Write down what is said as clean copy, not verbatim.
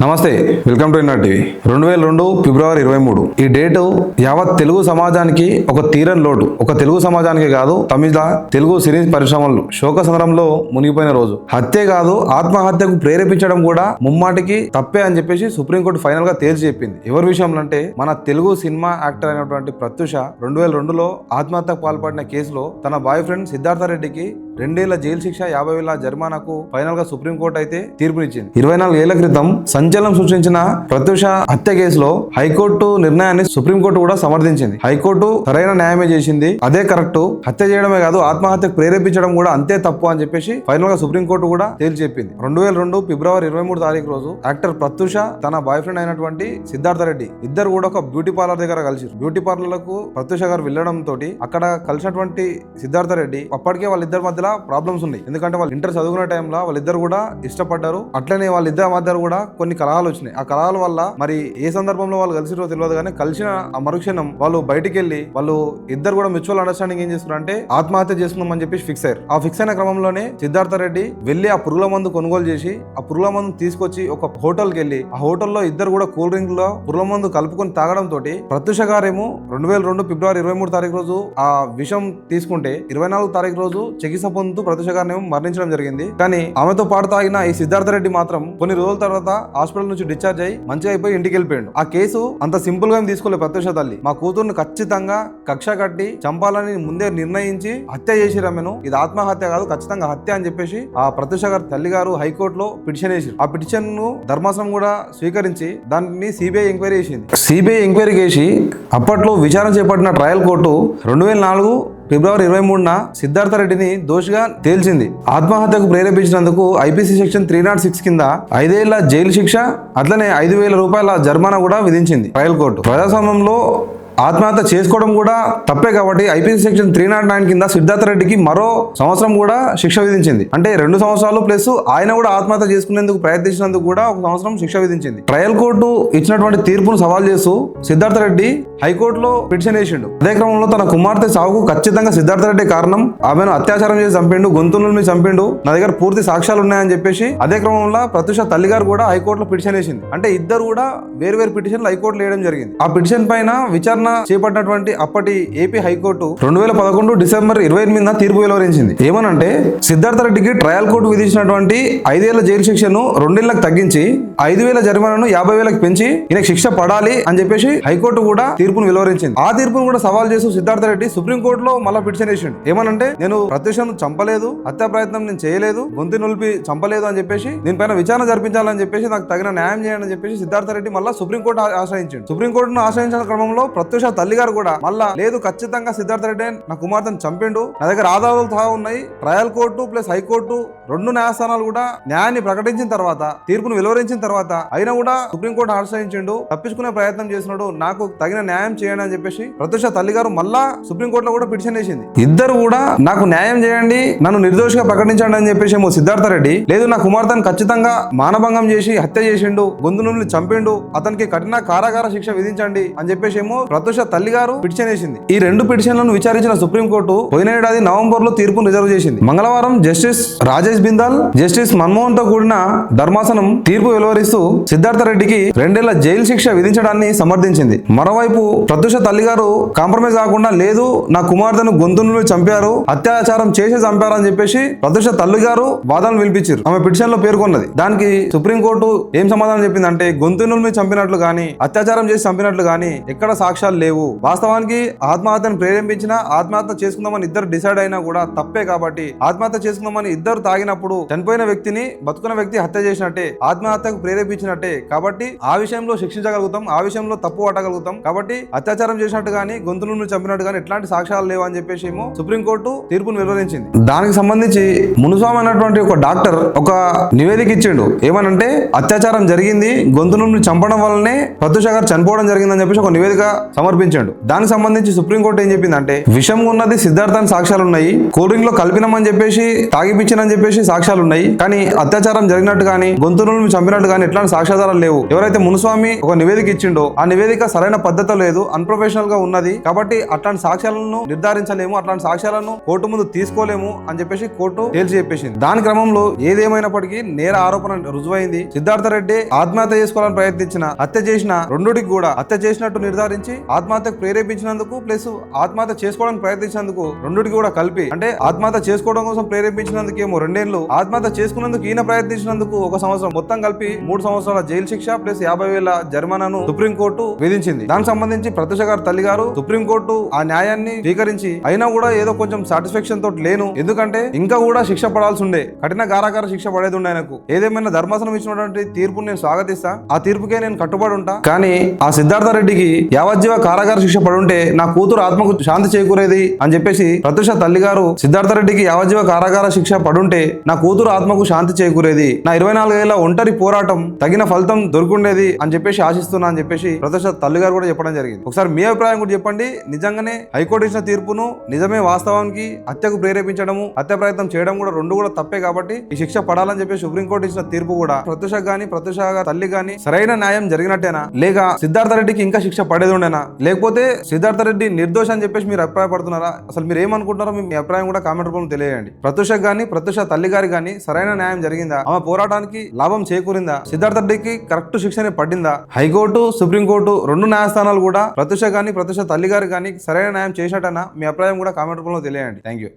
నమస్తే, welcome to NR TV. 2002 ఫిబ్రవరి 23 ఈ date యావత్ తెలుగు సమాజానికి ఒక తీరని లోటు. ఒక తెలుగు సమాజానికి కాదు, తమిళ తెలుగు సిరీస్ పరిశ్రమలు శోక సంద్రంలో మునిగిపోయిన రోజు. హత్యే కాదు, ఆత్మహత్యకు ప్రేరేపించడం కూడా ముమ్మాటికి తప్పే అని చెప్పేసి సుప్రీంకోర్టు ఫైనల్ గా తేల్చి చెప్పింది. ఎవరి విషయంలో అంటే మన తెలుగు సినిమా యాక్టర్ అయినటువంటి ప్రత్యూష 2002లో ఆత్మహత్యకు పాల్పడిన కేసులో తన బాయ్ ఫ్రెండ్ సిద్ధార్థ రెడ్డికి 2 ఏళ్ల జైలు శిక్ష, 50,000 జరిమానాకు ఫైనల్ గా సుప్రీంకోర్టు అయితే తీర్పునిచ్చింది. 24 ఏళ్ల క్రితం సంచలనం సృష్టించిన ప్రత్యూష హత్య కేసులో హైకోర్టు నిర్ణయాన్ని సుప్రీంకోర్టు కూడా సమర్థించింది. హైకోర్టు సరైన న్యాయమే చేసింది, అదే కరెక్ట్. హత్య చేయడమే కాదు, ఆత్మహత్యకు ప్రేరేపించడం కూడా అంతే తప్పు అని చెప్పేసి ఫైనల్ గా సుప్రీంకోర్టు కూడా తేల్చి చెప్పింది. 2002 ఫిబ్రవరి 23 తారీఖు రోజు యాక్టర్ ప్రత్యూష తన బాయ్ ఫ్రెండ్ అయినటువంటి సిద్ధార్థ రెడ్డి ఇద్దరు కూడా ఒక బ్యూటీ పార్లర్ దగ్గర కలిసి, బ్యూటీ పార్లర్లకు ప్రత్యూష గారు వెళ్లడం తోటి అక్కడ కలిసినటువంటి సిద్ధార్థ రెడ్డి అప్పటికే వాళ్ళిద్దరి మధ్యలో ప్రాబ్లమ్స్ ఉన్నాయి. ఎందుకంటే వాళ్ళు ఇంటర్ చదువుకునే టైంలో వాళ్ళిద్దరు కూడా ఇష్టపడ్డారు. అట్లనే వాళ్ళిద్దరి మధ్య కూడా కొన్ని కలహాలు వచ్చినాయి. ఆ కలహాల వల్ల మరి ఏ సందర్భంలో వాళ్ళు కలిసిరో తెలియదు, కానీ కలిసిన ఆ మరుక్షణం వాళ్ళు బయటికి వెళ్ళి వాళ్ళు ఇద్దరు కూడా మ్యూచువల్ అండర్స్టాండింగ్ ఏం చేస్తున్నారంటే ఆత్మహత్య చేసుకుందామని చెప్పి ఫిక్స్ అయ్యారు. ఆ ఫిక్స్ అయిన క్రమంలోనే సిద్ధార్థ రెడ్డి వెళ్లి ఆ పురుగుల మందు కొనుగోలు చేసి ఆ పురుగుల మందు తీసుకొచ్చి ఒక హోటల్కి వెళ్ళి ఆ హోటల్లో ఇద్దరు కూడా కూల్ డ్రింక్ లో పురుగుల మందు కలుపుకొని తాగడం తోటి ప్రత్యూష గారేమో 2002 ఫిబ్రవరి 23 తారీఖు రోజు ఆ విషం తీసుకుంటే 24 తారీఖు రోజు చికిత్స పొందుతూ ప్రత్యూష గారిని మరణించడం జరిగింది. కానీ ఆమెతో పాటు తాగిన ఈ సిద్ధార్థ రెడ్డి మాత్రం కొన్ని రోజుల తర్వాత హాస్పిటల్ నుంచి డిశ్చార్జ్ అయ్యి మంచిగా అయిపోయి ఇంటికి వెళ్ళిపోయాడు. ఆ కేసు అంత సింపుల్ గా తీసుకోలేదు ప్రత్యూష తల్లి. మా కూతుర్ని ఖచ్చితంగా కక్ష కట్టి చంపాలని ముందే నిర్ణయించి హత్య చేసి రమ్మెను, ఇది ఆత్మహత్య కాదు ఖచ్చితంగా హత్య అని చెప్పేసి ఆ ప్రత్యూష గారి తల్లి గారు హైకోర్టులో పిటిషన్ వేసారు. ఆ పిటిషన్ ను ధర్మాసనం కూడా స్వీకరించి దాన్ని సిబిఐ ఎంక్వైరీ చేసింది. సిబిఐ ఎంక్వైరీ చేసి అప్పట్లో విచారణ చేపట్టిన ట్రయల్ కోర్టు 2004 ఫిబ్రవరి 23న సిద్ధార్థ రెడ్డిని దోషిగా తేల్చింది. ఆత్మహత్యకు ప్రేరేపించినందుకు ఐపీసీ సెక్షన్ 306 కింద 5 ఏళ్ల జైలు శిక్ష, అట్లనే 5,000 రూపాయల జరిమానా కూడా విధించింది ట్రయల్ కోర్టు. ప్రజాస్వామ్యంలో ఆత్మహత్య చేసుకోవడం కూడా తప్పే కాబట్టి ఐపీసీ సెక్షన్ 309 కింద సిద్ధార్థ రెడ్డికి మరో సంవత్సరం కూడా శిక్ష విధించింది. అంటే 2 సంవత్సరాలు ప్లస్ ఆయన కూడా ఆత్మహత్య చేసుకునేందుకు ప్రయత్నించినందుకు కూడా 1 సంవత్సరం శిక్ష విధించింది. ట్రయల్ కోర్టు ఇచ్చినటువంటి తీర్పును సవాల్ చేస్తూ సిద్ధార్థ రెడ్డి హైకోర్టులో పిటిషన్ వేసిండు. అదే క్రమంలో తన కుమార్తె సావుకు ఖచ్చితంగా సిద్ధార్థ రెడ్డి కారణం, ఆమెను అత్యాచారం చేసి చంపిండు, గొంతులను చంపిండు, నా దగ్గర పూర్తి సాక్ష్యాలు ఉన్నాయని చెప్పేసి అదే క్రమంలో ప్రత్యూష తల్లి గారు కూడా హైకోర్టులో పిటిషన్ వేసింది. అంటే ఇద్దరు కూడా వేరు పిటిషన్లు హైకోర్టులో వేయడం జరిగింది. ఆ పిటిషన్ పైన విచారణ చేపట్టినటువంటి అప్పటి ఏపీ హైకోర్టు 2011 డిసెంబర్ 28న తీర్పు వెలువరించింది. ఏమనంటే సిద్ధార్థ రెడ్డికి ట్రయల్ కోర్టు విధించినటువంటి 5 ఏళ్ల జైలు శిక్షను 2 ఏళ్లకు తగ్గించి 5,000 జరిమానాను 50,000కి పెంచి ఈయనకు శిక్ష పడాలి అని చెప్పేసి హైకోర్టు కూడా తీర్పును వెలువరించింది. ఆ తీర్పును కూడా సవాల్ చేస్తూ సిద్ధార్థ రెడ్డి సుప్రీంకోర్టులో మళ్ళా పిటిషన్ వేసిండు. ఏమనంటే నేను ప్రత్యూషను చంపలేదు, హత్యా ప్రయత్నం నేను చేయలేదు, గొంతు నులిపి చంపలేదు అని చెప్పేసి దీనిపైన విచారణ జరిపించాలని చెప్పేసి నాకు తగిన న్యాయం చేయండి అని చెప్పేసి సిద్ధార్థ రెడ్డి మళ్ళా సుప్రీంకోర్టు ఆశ్రయించిండు. సుప్రీంకోర్టును ఆశ్రయించిన క్రమంలో ప్రత్యూష తల్లి గారు కూడా మళ్ళా లేదు, ఖచ్చితంగా సిద్ధార్థ రెడ్డి నా కుమార్తెను చంపిండు, నా దగ్గర ఆధారాలు సహా ఉన్నాయి. ట్రయల్ కోర్టు ప్లస్ హైకోర్టు 2 న్యాయస్థానాలు కూడా న్యాయాన్ని ప్రకటించిన తర్వాత, తీర్పును వెలువరించిన తర్వాత అయినా కూడా సుప్రీంకోర్టు ఆశ్రయించిండు, తప్పించుకునే ప్రయత్నం చేసినాడు, నాకు తగిన న్యాయం చేయండి అని చెప్పేసి ప్రత్యూష తల్లి గారు మళ్ళా సుప్రీంకోర్టులో కూడా పిటిషన్ వేసింది. ఇద్దరు కూడా నాకు న్యాయం చేయండి, నన్ను నిర్దోషిగా ప్రకటించండి అని చెప్పేసి సిద్ధార్థ రెడ్డి లేదు, నా కుమార్తెను ఖచ్చితంగా మానభంగం చేసి హత్య చేసిండు, గొంతు నుండి చంపిండు, అతనికి కఠిన కారాగార శిక్ష విధించండి అని చెప్పేసి ప్రత్యూష తల్లి గారు పిటిషన్ వేసింది. ఈ 2 పిటిషన్లను విచారించిన సుప్రీంకోర్టు పోయిన ఏడాది నవంబర్లో తీర్పును రిజర్వ్ చేసింది. మంగళవారం జస్టిస్ రాజేష్ బిందాల్, జస్టిస్ మన్మోహన్ తో కూడిన ధర్మాసనం తీర్పు వెలువరిస్తూ సిద్ధార్థ రెడ్డికి 2 ఏళ్ల జైలు శిక్ష విధించడాన్ని సమర్థించింది. మరోవైపు ప్రత్యూష తల్లి గారు కాంప్రమైజ్ కాకుండా లేదు, నా కుమార్తెను గొంతు నుండి చంపారు, అత్యాచారం చేసి చంపారు అని చెప్పేసి ప్రత్యూష తల్లి గారు వాదనలు వినిపించారు. ఆమె పిటిషన్ లో పేర్కొన్నది. దానికి సుప్రీంకోర్టు ఏం సమాధానం చెప్పిందంటే గొంతు నుండి చంపినట్లు గాని, అత్యాచారం చేసి చంపినట్లు గాని ఎక్కడ సాక్ష్యాలు లేవు. వాస్తవానికి ఆత్మహత్యను ప్రేరేపించినా ఆత్మహత్య చేసుకుందామని ఇద్దరు డిసైడ్ అయినా కూడా తప్పే కాబట్టి ఆత్మహత్య చేసుకుందామని ఇద్దరు తాగినప్పుడు చనిపోయిన వ్యక్తిని బతుకున్న వ్యక్తి హత్య చేసినట్టే, ఆత్మహత్యకు ప్రేరేపించినట్టే. కాబట్టి ఆ విషయంలో శిక్షించగలుగుతాం, ఆ విషయంలో తప్పు పట్టగలుగుతాం. కాబట్టి అత్యాచారం చేసినట్టు గానీ, గొంతు నుండి చంపినట్టు గానీ ఎట్లాంటి సాక్ష్యాలు లేవు అని చెప్పేసి సుప్రీంకోర్టు తీర్పును వెలువరించింది. దానికి సంబంధించి మునుస్వామి అనేటువంటి ఒక డాక్టర్ ఒక నివేదిక ఇచ్చిండు. ఏమనంటే అత్యాచారం జరిగింది, గొంతు నుండి చంపడం వల్లనే ప్రత్యూష గారు చనిపోవడం జరిగిందని చెప్పేసి ఒక నివేదిక సమర్పించాడు. దానికి సంబంధించి సుప్రీంకోర్టు ఏం చెప్పిందంటే, విషం ఉన్నది సిద్ధార్థ అని సాక్ష్యాలు ఉన్నాయి, కూల్ డ్రింక్ లో కలిపినమని చెప్పేసి తాగిపించినని చెప్పేసి సాక్ష్యాలు ఉన్నాయి, కానీ అత్యాచారం జరిగినట్టు కానీ గొంతులను చంపినట్టు కానీ ఎట్లాంటి సాక్ష్యాధారాలు లేవు. ఎవరైతే మునుస్వామి ఒక నివేదిక ఇచ్చిండో ఆ నివేదిక సరైన పద్ధతి లేదు, అన్ప్రొఫెషనల్ గా ఉన్నది, కాబట్టి అట్లాంటి సాక్ష్యాలను నిర్ధారించలేము, అట్లాంటి సాక్ష్యాలను కోర్టు ముందు తీసుకోలేము అని చెప్పేసి కోర్టు తేల్చి చెప్పేసింది. దాని క్రమంలో ఏదేమైనప్పటికీ నేర ఆరోపణ రుజువైంది. సిద్ధార్థ రెడ్డి ఆత్మహత్య చేసుకోవాలని ప్రయత్నించిన, హత్య చేసిన రెండుటికి కూడా హత్య చేసినట్టు నిర్ధారించి ఆత్మహత్యకు ప్రేరేపించినందుకు ప్లస్ ఆత్మహత్య చేసుకోవడానికి ప్రయత్నించినందుకు రెండుటికి కూడా కలిపి, అంటే ఆత్మహత్య చేసుకోవడం కోసం ప్రేరేపించినందుకు ఏమో 2 ఏళ్లు, ఆత్మహత్య చేసుకున్నందుకు ఈయన ప్రయత్నించినందుకు 1 సంవత్సరం, మొత్తం కలిపి 3 సంవత్సరాల జైలు శిక్ష ప్లస్ 50,000 జరిమానాను సుప్రీంకోర్టు విధించింది. దానికి సంబంధించి ప్రత్యూష గారి తల్లి గారు సుప్రీంకోర్టు ఆ న్యాయాన్ని స్వీకరించి అయినా కూడా ఏదో కొంచెం సాటిస్ఫాక్షన్ తోటి లేను, ఎందుకంటే ఇంకా కూడా శిక్ష పడాల్సి ఉండే, కఠిన కారాగార శిక్ష పడేది ఉండే ఆయనకు. ఏదేమైనా ధర్మాసనం ఇచ్చినటువంటి తీర్పుని నేను స్వాగతిస్తా, ఆ తీర్పుకే నేను కట్టుబడి ఉంటా. కానీ ఆ సిద్ధార్థ రెడ్డికి యావజ్జీవ కారాగార శిక్ష పడుంటే నా కూతురు ఆత్మకు శాంతి చేకూరేది అని చెప్పేసి ప్రత్యూష తల్లి గారు సిద్ధార్థ రెడ్డికి యావజ్జీవ కారాగార శిక్ష పడుంటే నా కూతురు ఆత్మకు శాంతి చేకూరేది, నా 24 ఏళ్ల ఒంటరి పోరాటం తగిన ఫలితం దొరుకుండేది అని చెప్పేసి ఆశిస్తున్నా అని చెప్పేసి ప్రత్యూష తల్లి గారు కూడా చెప్పడం జరిగింది. ఒకసారి మీ అభిప్రాయం కూడా చెప్పండి. నిజంగానే హైకోర్టు ఇచ్చిన తీర్పును నిజమే వాస్తవానికి హత్యకు ప్రేరేపించడము, హత్య ప్రయత్నం చేయడం కూడా రెండు కూడా తప్పే, కాబట్టి ఈ శిక్ష పడాలని చెప్పి సుప్రీంకోర్టు ఇచ్చిన తీర్పు కూడా ప్రత్యూష గాని ప్రత్యూష తల్లి గాని సరైన న్యాయం జరిగినట్టేనా, లేక సిద్ధార్థ రెడ్డికి ఇంకా శిక్ష పడేది ఉండేనా, లేకపోతే సిద్ధార్థ రెడ్డి నిర్దోష అని చెప్పేసి మీరు అభిప్రాయపడుతున్నారా? అసలు మీరు ఏమనుకుంటున్నారో మీ అభిప్రాయం కూడా కామెంట్ రూపంలో తెలియజేయండి. ప్రత్యూష గాని ప్రత్యూష తల్లి గారి గాని సరైన న్యాయం జరిగిందా, ఆమె పోరాటానికి లాభం చేకూరిందా, సిద్ధార్థ రెడ్డికి కరెక్ట్ శిక్షనే పడిందా? హైకోర్టు సుప్రీంకోర్టు 2 న్యాయస్థానాలు కూడా ప్రత్యూష గాని ప్రత్యూష తల్లి గారి గాని సరైన న్యాయం చేసినట్టేనా? మీ అభిప్రాయం కూడా కామెంట్ రూపంలో తెలియజేయండి. Thank you.